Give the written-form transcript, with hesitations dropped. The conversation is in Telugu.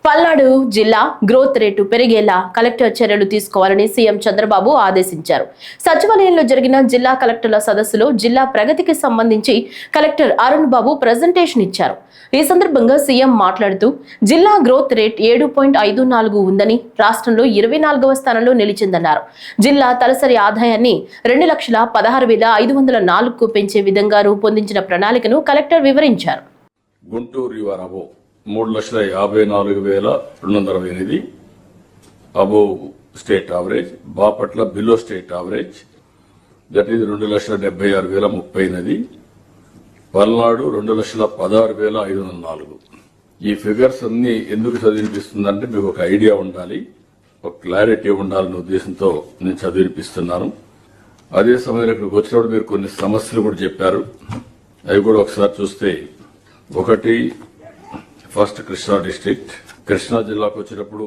పల్నాడు జిల్లా గ్రోత్ రేటు పెరిగేలా కలెక్టర్ చర్యలు తీసుకోవాలని సీఎం చంద్రబాబు ఆదేశించారు. సచివాలయంలో జరిగిన జిల్లా కలెక్టర్ల సదస్సులో జిల్లా ప్రగతికి సంబంధించి కలెక్టర్ అరుణ్ బాబు ప్రెజెంటేషన్ ఇచ్చారు. ఈ సందర్భంగా సీఎం మాట్లాడుతూ జిల్లా గ్రోత్ రేట్ 7.54 ఉందని, రాష్ట్రంలో 24వ స్థానంలో నిలిచిందన్నారు. జిల్లా తలసరి ఆదాయాన్ని 2,16,504కు పెంచే విధంగా రూపొందించిన ప్రణాళికను కలెక్టర్ వివరించారు. Guntur your 3,54,268 above state average, Bapatla below state average, that is 2,76,030. Palnadu 2,16,504. ఈ ఫిగర్స్ అన్ని ఎందుకు చదివినిపిస్తుందంటే మీకు ఒక ఐడియా ఉండాలి, ఒక క్లారిటీ ఉండాలనే ఉద్దేశంతో నేను చదివినిపిస్తున్నాను. అదే సమయంలో ఇక్కడికి వచ్చినప్పుడు మీరు కొన్ని సమస్యలు కూడా చెప్పారు. అవి కూడా ఒకసారి చూస్తే, ఒకటి ఫస్ట్ కృష్ణా డిస్ట్రిక్ట్, కృష్ణా జిల్లాకు వచ్చినప్పుడు